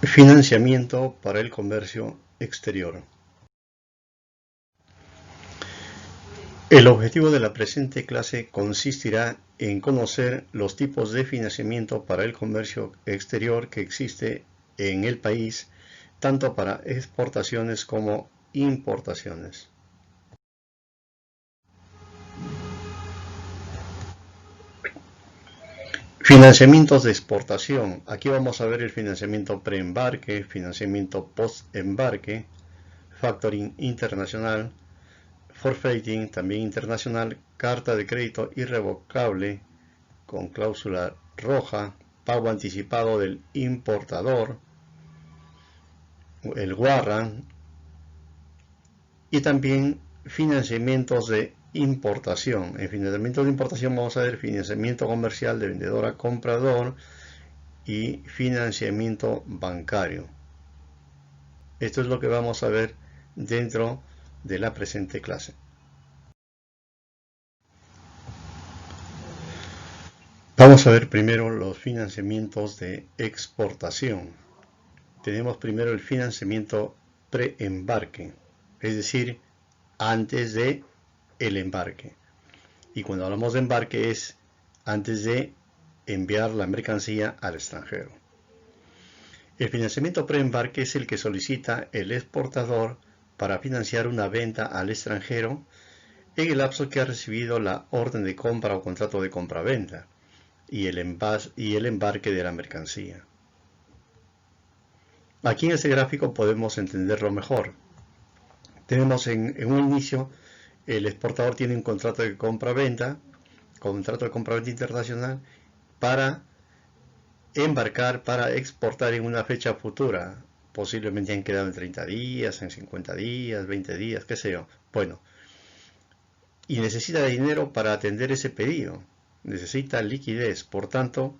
Financiamiento para el comercio exterior. El objetivo de la presente clase consistirá en conocer los tipos de financiamiento para el comercio exterior que existe en el país, tanto para exportaciones como importaciones. Financiamientos de exportación. Aquí vamos a ver el financiamiento preembarque, financiamiento postembarque, factoring internacional, forfaiting también internacional, carta de crédito irrevocable con cláusula roja, pago anticipado del importador, el warrant, y también financiamientos de importación. En financiamiento de importación vamos a ver financiamiento comercial de vendedor a comprador y financiamiento bancario. Esto es lo que vamos a ver dentro de la presente clase. Vamos a ver primero los financiamientos de exportación. Tenemos primero el financiamiento preembarque, es decir, antes de el embarque. Y cuando hablamos de embarque es antes de enviar la mercancía al extranjero. El financiamiento preembarque es el que solicita el exportador para financiar una venta al extranjero en el lapso que ha recibido la orden de compra o contrato de compra-venta y el embarque de la mercancía. Aquí en este gráfico podemos entenderlo mejor. Tenemos en un inicio, el exportador tiene un contrato de compra-venta, contrato de compra-venta internacional, para embarcar, para exportar en una fecha futura. Posiblemente han quedado en 30 días, en 50 días, 20 días, qué sé yo. Bueno, y necesita dinero para atender ese pedido. Necesita liquidez, por tanto,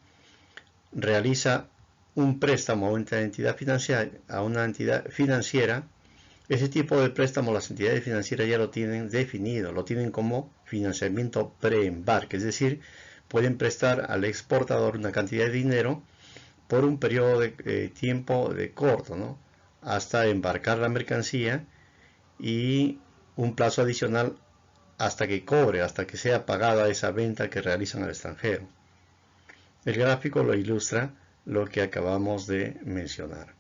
realiza un préstamo a una entidad financiera. Ese tipo de préstamo las entidades financieras ya lo tienen definido, lo tienen como financiamiento preembarque, es decir, pueden prestar al exportador una cantidad de dinero por un periodo de tiempo corto, ¿no? Hasta embarcar la mercancía y un plazo adicional hasta que cobre, hasta que sea pagada esa venta que realizan al extranjero. El gráfico lo ilustra lo que acabamos de mencionar.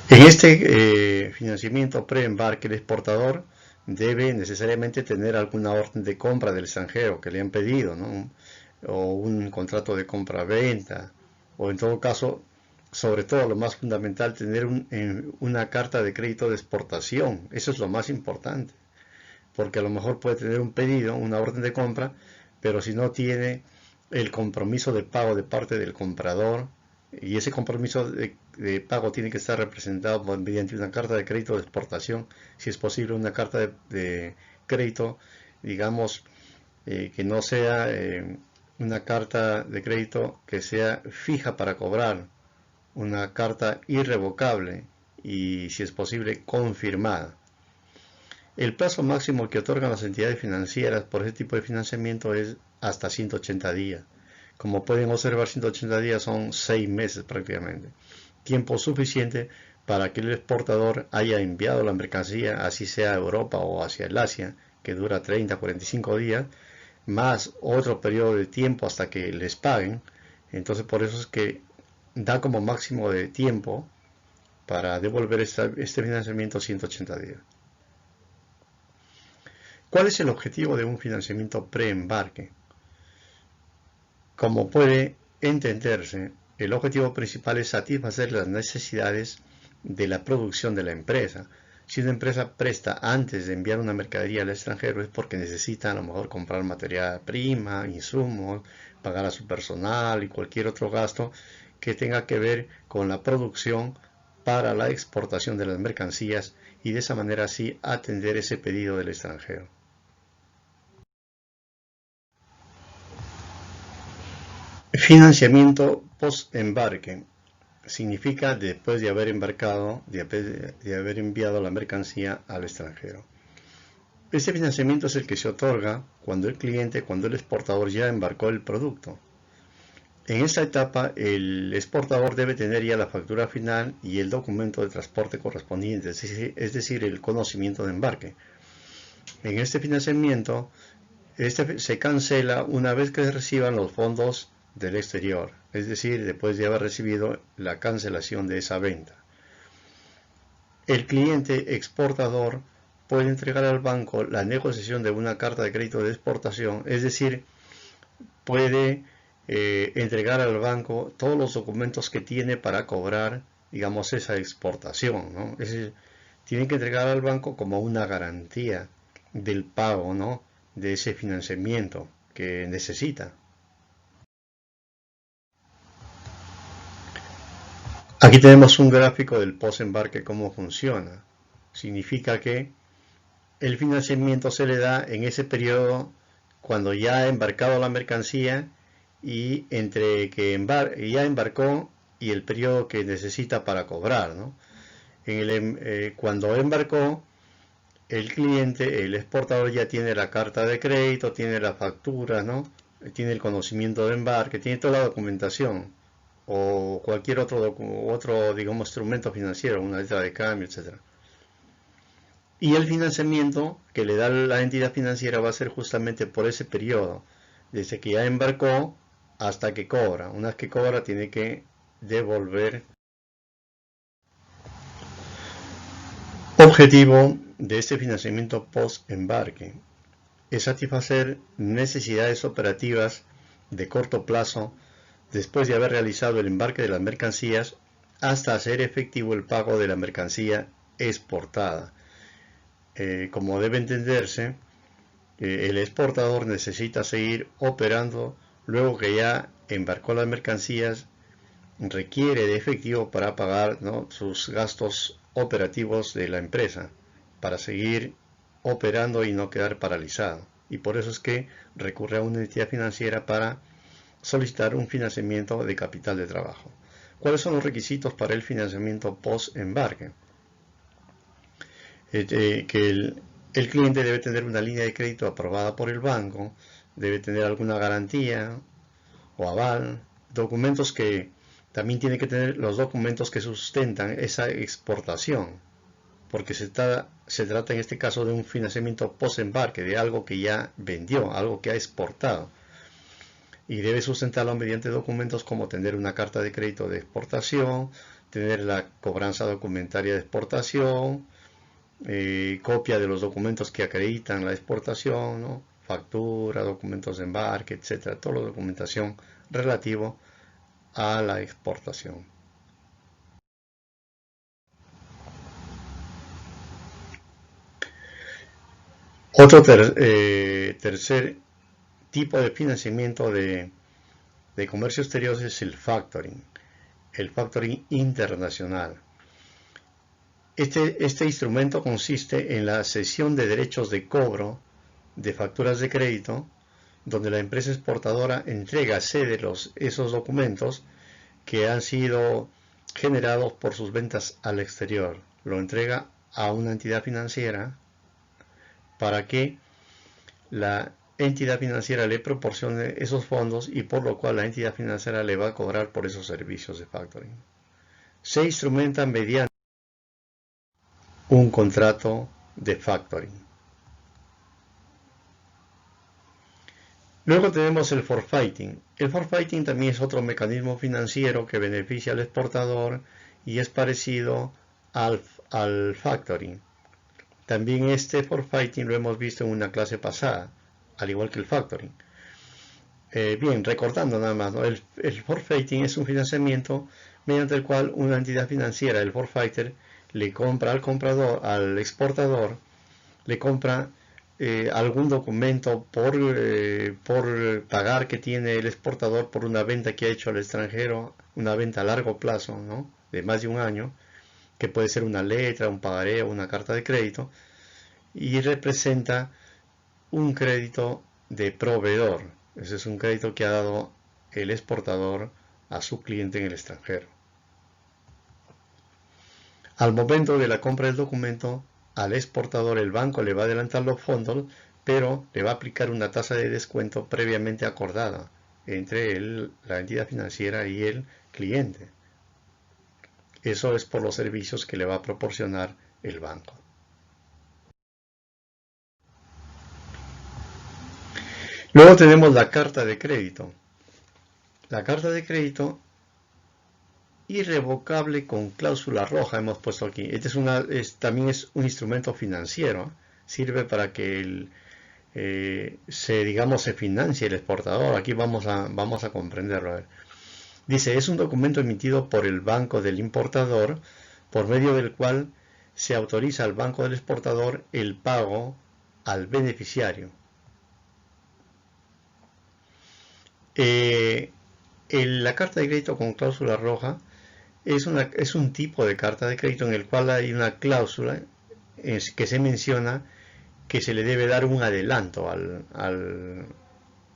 En este financiamiento preembarque, el exportador debe necesariamente tener alguna orden de compra del extranjero que le han pedido, ¿no? O un contrato de compra-venta, o en todo caso, sobre todo lo más fundamental, tener una carta de crédito de exportación. Eso es lo más importante, porque a lo mejor puede tener un pedido, una orden de compra, pero si no tiene el compromiso de pago de parte del comprador, y ese compromiso de pago tiene que estar representado mediante una carta de crédito de exportación, si es posible una carta de crédito, digamos, que no sea una carta de crédito que sea fija para cobrar, una carta irrevocable y, si es posible, confirmada. El plazo máximo que otorgan las entidades financieras por este tipo de financiamiento es hasta 180 días. Como pueden observar, 180 días son 6 meses prácticamente. Tiempo suficiente para que el exportador haya enviado la mercancía, así sea a Europa o hacia el Asia, que dura 30 a 45 días, más otro periodo de tiempo hasta que les paguen. Entonces por eso es que da como máximo de tiempo para devolver este financiamiento 180 días. ¿Cuál es el objetivo de un financiamiento preembarque? Como puede entenderse, el objetivo principal es satisfacer las necesidades de la producción de la empresa. Si una empresa presta antes de enviar una mercadería al extranjero es porque necesita a lo mejor comprar materia prima, insumos, pagar a su personal y cualquier otro gasto que tenga que ver con la producción para la exportación de las mercancías y de esa manera así atender ese pedido del extranjero. Financiamiento post-embarque significa después de haber embarcado, de haber enviado la mercancía al extranjero. Este financiamiento es el que se otorga cuando el cliente, cuando el exportador ya embarcó el producto. En esta etapa, el exportador debe tener ya la factura final y el documento de transporte correspondiente, es decir, el conocimiento de embarque. En este financiamiento, este se cancela una vez que se reciban los fondos del exterior, es decir, después de haber recibido la cancelación de esa venta. El cliente exportador puede entregar al banco la negociación de una carta de crédito de exportación, es decir, puede entregar al banco todos los documentos que tiene para cobrar, digamos, esa exportación, ¿no? Es decir, tiene que entregar al banco como una garantía del pago, ¿no?, de ese financiamiento que necesita. Aquí tenemos un gráfico del post-embarque, cómo funciona. Significa que el financiamiento se le da en ese periodo cuando ya ha embarcado la mercancía y entre que ya embarcó y el periodo que necesita para cobrar, ¿no? Cuando embarcó, el cliente, el exportador, ya tiene la carta de crédito, tiene la factura, ¿no?, tiene el conocimiento de embarque, tiene toda la documentación o cualquier otro digamos, instrumento financiero, una letra de cambio, etcétera. Y el financiamiento que le da la entidad financiera va a ser justamente por ese periodo, desde que ya embarcó hasta que cobra. Una vez que cobra, tiene que devolver. Objetivo de este financiamiento post-embarque es satisfacer necesidades operativas de corto plazo después de haber realizado el embarque de las mercancías hasta hacer efectivo el pago de la mercancía exportada. Como debe entenderse, el exportador necesita seguir operando luego que ya embarcó las mercancías, requiere de efectivo para pagar, ¿no?, sus gastos operativos de la empresa, para seguir operando y no quedar paralizado. Y por eso es que recurre a una entidad financiera para solicitar un financiamiento de capital de trabajo. ¿Cuáles son los requisitos para el financiamiento post-embarque? Que el cliente debe tener una línea de crédito aprobada por el banco, debe tener alguna garantía o aval, documentos que también tiene que tener los documentos que sustentan esa exportación, porque se trata en este caso de un financiamiento post-embarque, de algo que ya vendió, algo que ha exportado. Y debe sustentarlo mediante documentos como tener una carta de crédito de exportación, tener la cobranza documentaria de exportación, copia de los documentos que acreditan la exportación, ¿no?, factura, documentos de embarque, etcétera, toda la documentación relativo a la exportación. Otro tercer tipo de financiamiento de comercio exterior es el factoring internacional. Este instrumento consiste en la cesión de derechos de cobro de facturas de crédito, donde la empresa exportadora cede esos documentos que han sido generados por sus ventas al exterior. Lo entrega a una entidad financiera para que la entidad financiera le proporcione esos fondos y por lo cual la entidad financiera le va a cobrar por esos servicios de factoring. Se instrumenta mediante un contrato de factoring. Luego tenemos el forfaiting. El forfaiting también es otro mecanismo financiero que beneficia al exportador y es parecido al factoring. También este forfaiting lo hemos visto en una clase pasada, al igual que el factoring. Bien, recordando nada más, ¿no?, el forfaiting es un financiamiento mediante el cual una entidad financiera, el forfaiter, le compra al exportador, le compra algún documento por pagar que tiene el exportador por una venta que ha hecho al extranjero, una venta a largo plazo, ¿no?, de más de un año, que puede ser una letra, un pagaré o una carta de crédito, y representa un crédito de proveedor. Ese es un crédito que ha dado el exportador a su cliente en el extranjero. Al momento de la compra del documento, al exportador el banco le va a adelantar los fondos, pero le va a aplicar una tasa de descuento previamente acordada entre la entidad financiera y el cliente. Eso es por los servicios que le va a proporcionar el banco. Luego tenemos la carta de crédito. La carta de crédito irrevocable con cláusula roja hemos puesto aquí. También es un instrumento financiero. Sirve para que se financie el exportador. Aquí vamos a comprenderlo. A ver. Dice, es un documento emitido por el banco del importador, por medio del cual se autoriza al banco del exportador el pago al beneficiario. La carta de crédito con cláusula roja es un tipo de carta de crédito en el cual hay una cláusula que se menciona que se le debe dar un adelanto al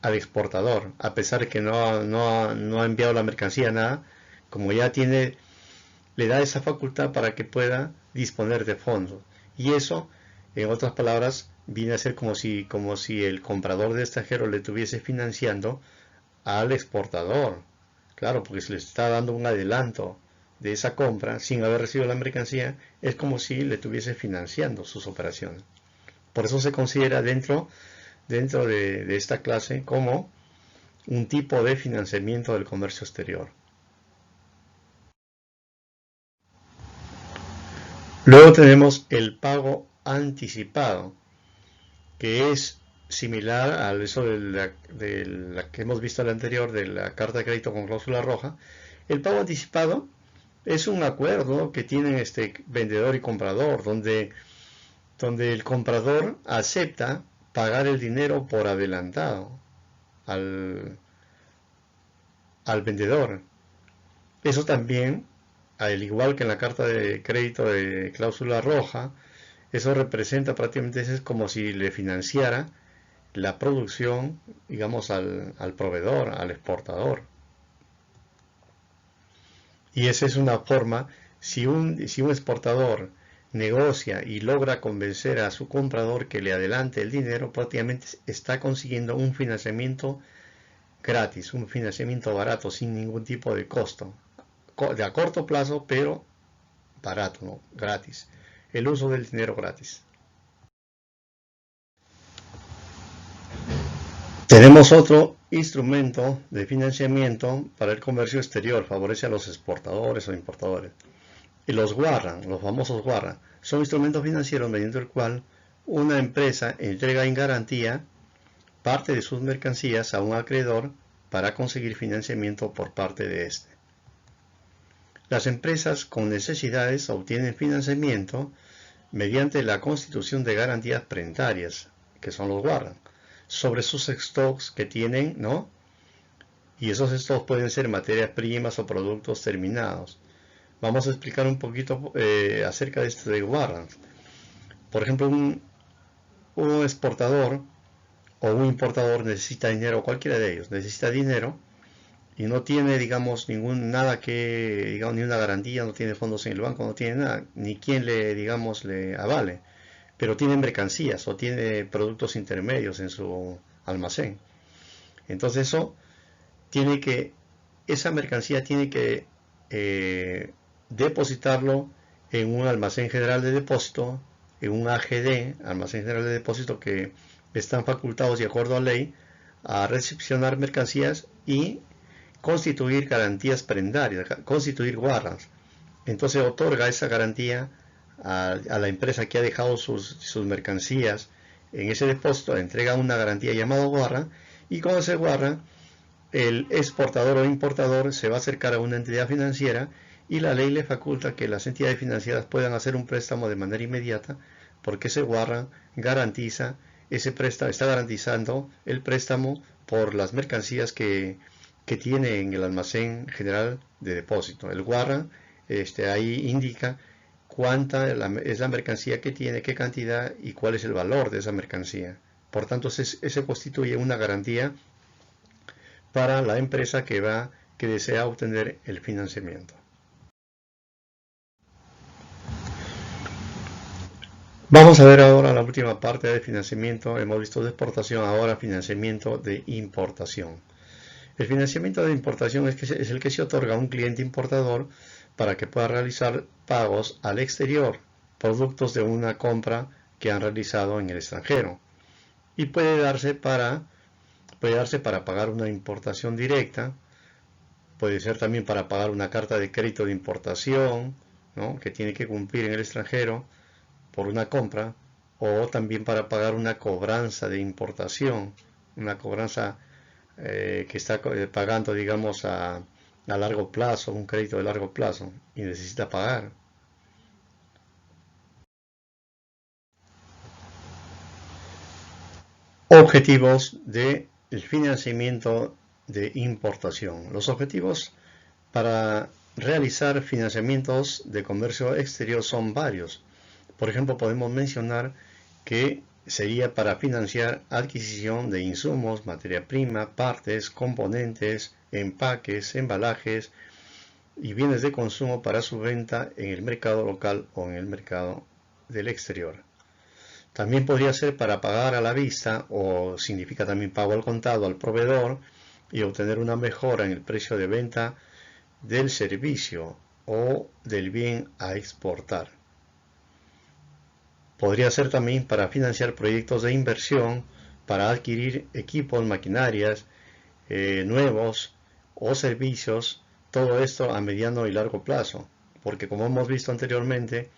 exportador, a pesar de que no ha enviado la mercancía, nada, como ya le da esa facultad para que pueda disponer de fondos. Y eso, en otras palabras, viene a ser como si el comprador de extranjero le estuviese financiando al exportador. Claro, porque se le está dando un adelanto de esa compra sin haber recibido la mercancía, es como si le estuviese financiando sus operaciones. Por eso se considera dentro de esta clase como un tipo de financiamiento del comercio exterior. Luego tenemos el pago anticipado, que es similar a eso de la que hemos visto la anterior, de la carta de crédito con cláusula roja. El pago anticipado es un acuerdo que tienen vendedor y comprador, donde el comprador acepta pagar el dinero por adelantado al vendedor. Eso también, al igual que en la carta de crédito de cláusula roja, eso representa prácticamente, es como si le financiara la producción, digamos, al proveedor, al exportador. Y esa es una forma, si un exportador negocia y logra convencer a su comprador que le adelante el dinero, prácticamente está consiguiendo un financiamiento gratis, un financiamiento barato, sin ningún tipo de costo, de a corto plazo, pero barato, ¿no? Gratis, el uso del dinero gratis. Tenemos otro instrumento de financiamiento para el comercio exterior, favorece a los exportadores o importadores. Y los warrants, los famosos warrants, son instrumentos financieros mediante el cual una empresa entrega en garantía parte de sus mercancías a un acreedor para conseguir financiamiento por parte de este. Las empresas con necesidades obtienen financiamiento mediante la constitución de garantías prendarias, que son los warrants, sobre sus stocks que tienen, ¿no? Y esos stocks pueden ser materias primas o productos terminados. Vamos a explicar un poquito acerca de esto de warrants. Por ejemplo, un exportador o un importador necesita dinero, cualquiera de ellos necesita dinero y no tiene, digamos, ni una garantía, no tiene fondos en el banco, no tiene nada, ni quien le avale, pero tiene mercancías o tiene productos intermedios en su almacén. Entonces esa mercancía tiene que depositarlo en un almacén general de depósito, en un AGD, almacén general de depósito, que están facultados de acuerdo a ley a recepcionar mercancías y constituir garantías prendarias, constituir warrants. Entonces otorga esa garantía a la empresa que ha dejado sus mercancías en ese depósito, entrega una garantía llamada warrant, y con ese warrant el exportador o importador se va a acercar a una entidad financiera y la ley le faculta que las entidades financieras puedan hacer un préstamo de manera inmediata, porque ese warrant garantiza está garantizando el préstamo por las mercancías que tiene en el almacén general de depósito. El warrant ahí indica cuánta es la mercancía que tiene, qué cantidad y cuál es el valor de esa mercancía. Por tanto, ese constituye una garantía para la empresa que desea obtener el financiamiento. Vamos a ver ahora la última parte de financiamiento. Hemos visto de exportación, ahora financiamiento de importación. El financiamiento de importación es el que se otorga a un cliente importador para que pueda realizar pagos al exterior, productos de una compra que han realizado en el extranjero. Y puede darse para pagar una importación directa, puede ser también para pagar una carta de crédito de importación, ¿no?, que tiene que cumplir en el extranjero por una compra, o también para pagar una cobranza de importación, una cobranza que está pagando, digamos, a largo plazo, un crédito de largo plazo, y necesita pagar. Objetivos del financiamiento de importación. Los objetivos para realizar financiamientos de comercio exterior son varios. Por ejemplo, podemos mencionar que sería para financiar adquisición de insumos, materia prima, partes, componentes, empaques, embalajes y bienes de consumo para su venta en el mercado local o en el mercado del exterior. También podría ser para pagar a la vista, o significa también pago al contado al proveedor y obtener una mejora en el precio de venta del servicio o del bien a exportar. Podría ser también para financiar proyectos de inversión, para adquirir equipos, maquinarias nuevos o servicios, todo esto a mediano y largo plazo, porque como hemos visto anteriormente,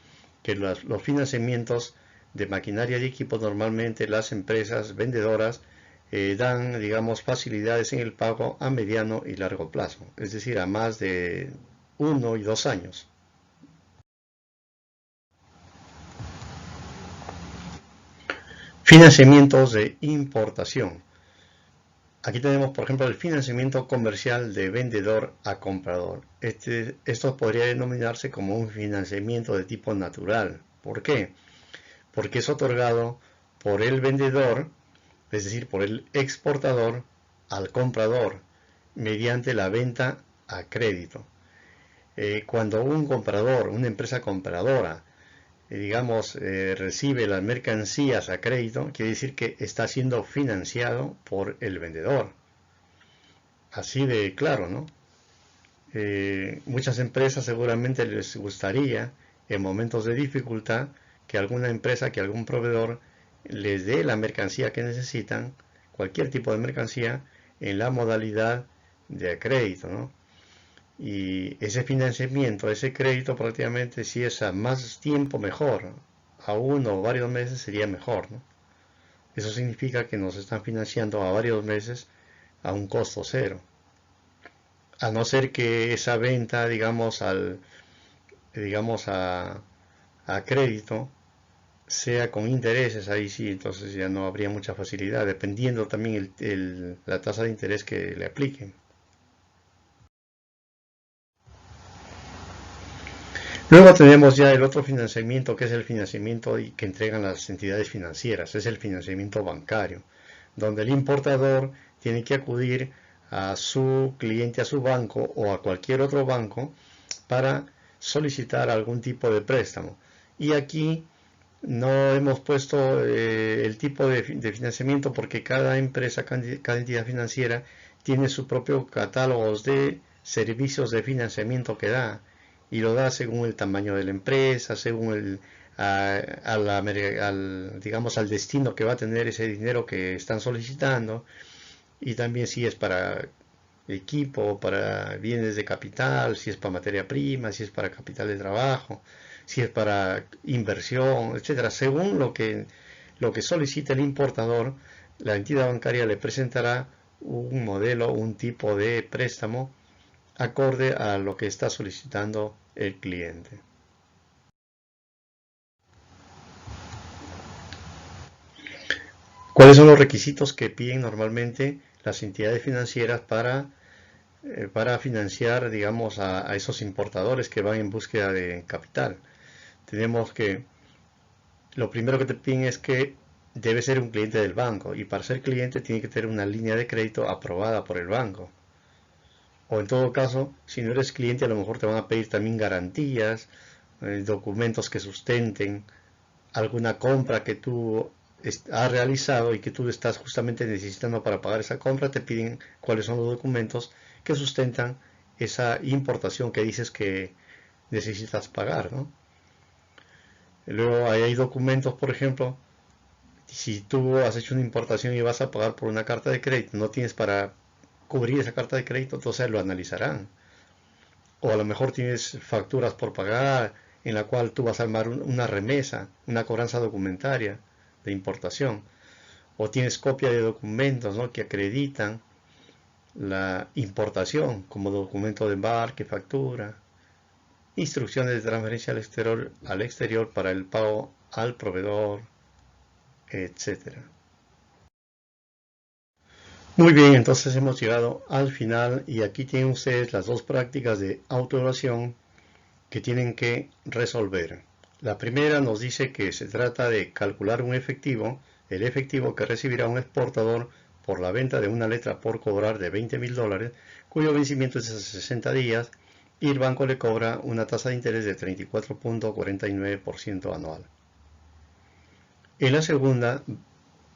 que los financiamientos de maquinaria y equipos normalmente las empresas vendedoras dan, digamos, facilidades en el pago a mediano y largo plazo, es decir, a más de 1 y 2 años. Financiamientos de importación. Aquí tenemos, por ejemplo, el financiamiento comercial de vendedor a comprador. Esto podría denominarse como un financiamiento de tipo natural. ¿Por qué? Porque es otorgado por el vendedor, es decir, por el exportador al comprador, mediante la venta a crédito. Cuando un comprador, una empresa compradora, digamos, recibe las mercancías a crédito, quiere decir que está siendo financiado por el vendedor. Así de claro, ¿no? Muchas empresas seguramente les gustaría, en momentos de dificultad, que alguna empresa, que algún proveedor les dé la mercancía que necesitan, cualquier tipo de mercancía, en la modalidad de crédito, ¿no? Y ese financiamiento, ese crédito prácticamente, si es a más tiempo, mejor. A 1 o varios meses sería mejor, ¿no? Eso significa que nos están financiando a varios meses a un costo cero. A no ser que esa venta, digamos, a crédito sea con intereses, ahí sí, entonces ya no habría mucha facilidad, dependiendo también la tasa de interés que le apliquen. Luego tenemos ya el otro financiamiento, que es el financiamiento que entregan las entidades financieras, es el financiamiento bancario, donde el importador tiene que acudir a su cliente, a su banco o a cualquier otro banco para solicitar algún tipo de préstamo. Y aquí no hemos puesto el tipo de financiamiento, porque cada empresa, cada entidad financiera tiene su propio catálogo de servicios de financiamiento que da, y lo da según el tamaño de la empresa, según digamos, al destino que va a tener ese dinero que están solicitando, y también si es para equipo, para bienes de capital, si es para materia prima, si es para capital de trabajo, si es para inversión, etcétera. Según lo que solicita el importador, la entidad bancaria le presentará un modelo, un tipo de préstamo acorde a lo que está solicitando el cliente. ¿Cuáles son los requisitos que piden normalmente las entidades financieras para financiar, digamos, a esos importadores que van en búsqueda de capital? Tenemos que, lo primero que te piden es que debe ser un cliente del banco, y para ser cliente tiene que tener una línea de crédito aprobada por el banco. O en todo caso, si no eres cliente, a lo mejor te van a pedir también garantías, documentos que sustenten alguna compra que tú ha realizado y que tú estás justamente necesitando para pagar esa compra, te piden cuáles son los documentos que sustentan esa importación que dices que necesitas pagar, ¿no? Luego hay documentos, por ejemplo, si tú has hecho una importación y vas a pagar por una carta de crédito, no tienes para cubrir esa carta de crédito, entonces lo analizarán. O a lo mejor tienes facturas por pagar en la cual tú vas a armar una remesa, una cobranza documentaria de importación. O tienes copia de documentos, ¿no?, que acreditan la importación, como documento de embarque, factura, instrucciones de transferencia al exterior para el pago al proveedor, etcétera. Muy bien, entonces hemos llegado al final y aquí tienen ustedes las dos prácticas de autoevaluación que tienen que resolver. La primera nos dice que se trata de calcular un efectivo, el efectivo que recibirá un exportador por la venta de una letra por cobrar de $20,000, cuyo vencimiento es de 60 días, y el banco le cobra una tasa de interés de 34.49% anual. En la segunda,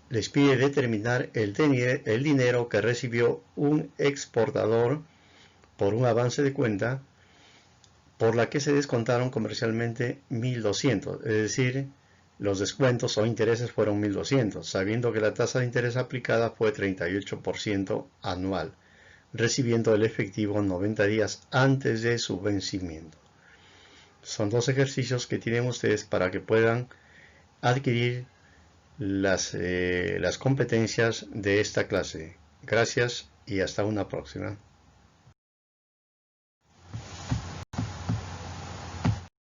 les pide determinar el dinero que recibió un exportador por un avance de cuenta por la que se descontaron comercialmente 1.200, es decir, los descuentos o intereses fueron 1.200, sabiendo que la tasa de interés aplicada fue 38% anual, recibiendo el efectivo 90 días antes de su vencimiento. Son dos ejercicios que tienen ustedes para que puedan adquirir las competencias de esta clase. Gracias y hasta una próxima.